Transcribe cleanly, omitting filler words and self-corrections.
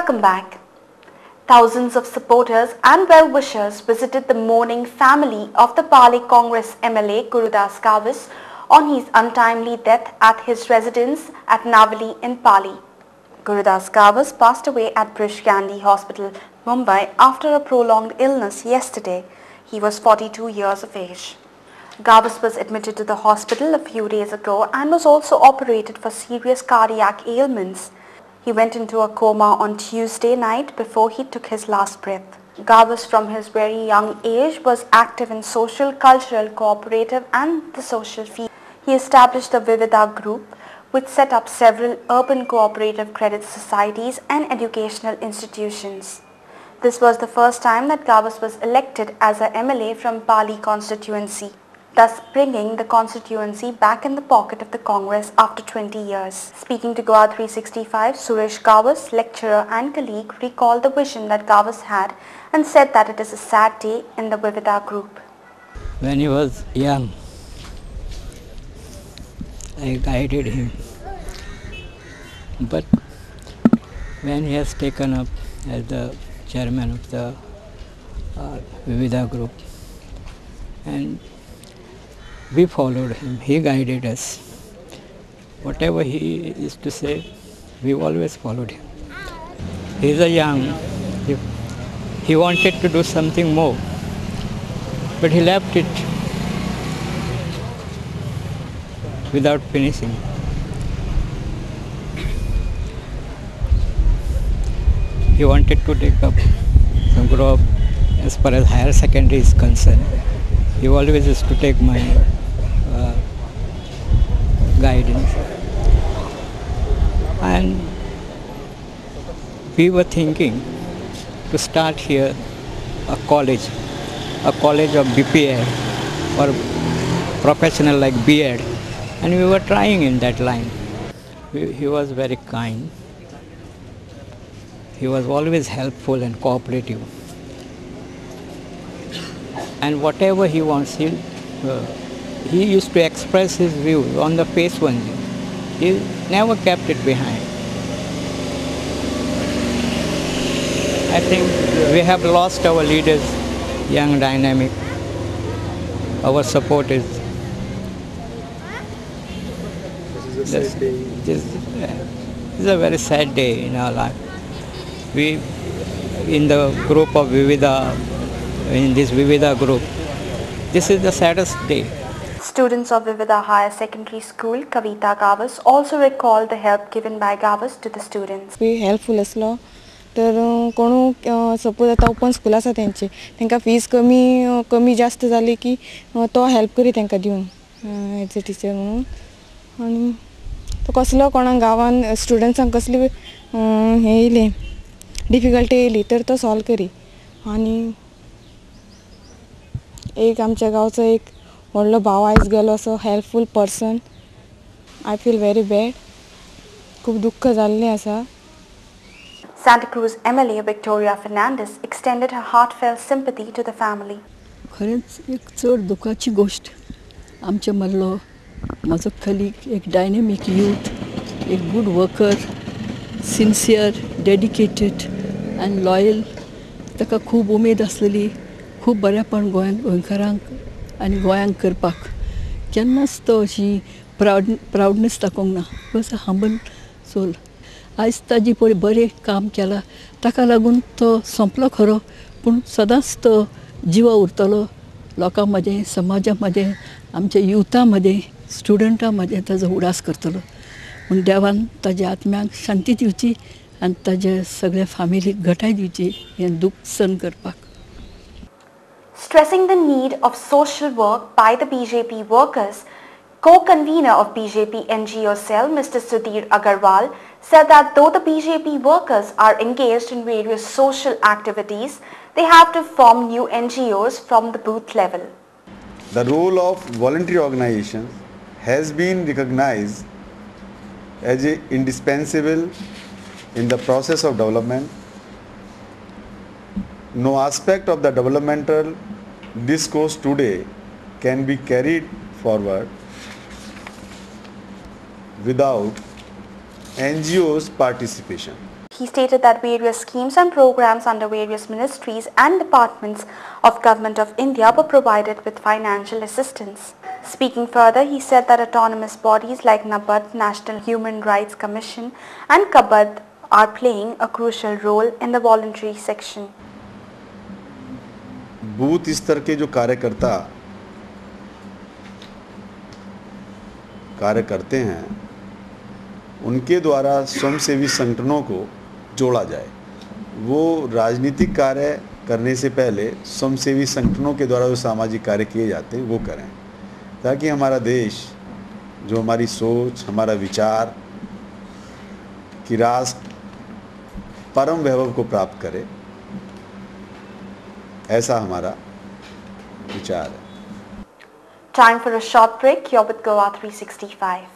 Welcome back. Thousands of supporters and well-wishers visited the mourning family of the Pali Congress MLA Gurudas Gavis on his untimely death at his residence at Navali in Pali. Gurudas Gavis passed away at Brish Gandhi Hospital, Mumbai after a prolonged illness yesterday. He was 42 years of age. Gavis was admitted to the hospital a few days ago and was also operated for serious cardiac ailments. He went into a coma on Tuesday night before he took his last breath. Gavis from his very young age was active in social, cultural, cooperative and the social field. He established the Vividha group, which set up several urban cooperative credit societies and educational institutions. This was the first time that Gavis was elected as a MLA from Pali constituency, thus bringing the constituency back in the pocket of the Congress after 20 years. Speaking to Goa 365, Suresh Gavis, lecturer and colleague, recalled the vision that Gavis had and said that it is a sad day in the Vividha group. When he was young, I guided him. But when he has taken up as the chairman of the Vividha group, and we followed him, he guided us. Whatever he used to say, we always followed him. He is a young, he wanted to do something more, but he left it without finishing. He wanted to take up some group as far as higher secondary is concerned. He always used to take my guidance. And we were thinking to start here a college of BPA or professional like B.Ed, and we were trying in that line. He was very kind. He was always helpful and cooperative. And whatever he wants, he used to express his views on the face only. He never kept it behind. I think we have lost our leaders, young, dynamic. Our support is. This is a very sad day in our life. We, in the group of Vividha, in this Vividha group, this is the saddest day. Students of Vividha Higher Secondary School, Kavita Gavis, also recalled the help given by Gavis to the students. We helpful असलो तर कोण suppose आता open school आसा तेंचे तेंका fees कमी जास्त जाली की तो हेल्प करी तेंका दिवन एज अ टीचर म्हणून आनी तो कसलो कोणा गांवान स्टुडंट्सांक कसली हे येयले डिफिकल्टी येयली तर तो सॉल्व करी आनी एक आमच्या गांवचो एक व्हडलो भाव आयज गेलो असो helpful person. I feel very bad. खूब दुख्ख जाल्लें आसा. Santa Cruz MLA Victoria Fernandez extended her heartfelt sympathy to the family. खरेंच एक चड दुखाची गोष्ट. आमचे मल्लो म्हजो कलीग एक डायनेमीक यूथ, एक good worker, sincere, dedicated and loyal. ताका खूब उमेद आसलेली, खूब बरेपण गोंयकारांक आनी गोंयांक करपाक. केन्नाच तो अशी प्राउडनेस दाखोवंक ना. Was a humble soul. आयज ताजी पळय बरें काम केलां ताका लागून तो सोंपलो खरो, पूण सदांच तो जिवा उरतलो लोकां मदें, समाजा मदें, आमच्या युथा मदें, स्टुडंटां मदें ताजो उडास करतलो. पूण देवान ताज्या आत्म्याक शांती दिवची आनी ताज्या सगळ्या फॅमिलीक घटाय दिवची हें दूख सहन करपाक. Stressing the need of social work by the BJP workers, co-convener of BJP NGO cell, Mr. Sudhir Agarwal, said that though the BJP workers are engaged in various social activities, they have to form new NGOs from the booth level. The role of voluntary organizations has been recognized as indispensable in the process of development. No aspect of the developmental discourse today can be carried forward without NGOs' participation. He stated that various schemes and programs under various ministries and departments of Government of India were provided with financial assistance. Speaking further, he said that autonomous bodies like NABARD, National Human Rights Commission, and KABAD are playing a crucial role in the voluntary section. Booth स्तर के जो कार्यकर्ता कार्य करते हैं उनके द्वारा स्वयंसेवी संगठनों को जोड़ा जाए। वो राजनीतिक कार्य करने से पहले स्वयंसेवी संगठनों के द्वारा जो सामाजिक कार्य किए जाते हैं वो करें, ताकि हमारा देश जो हमारी सोच, हमारा विचार कि राष्ट्र परम वैभव को प्राप्त करे, ऐसा हमारा विचार है। Time for a short break. You're with Goa 365.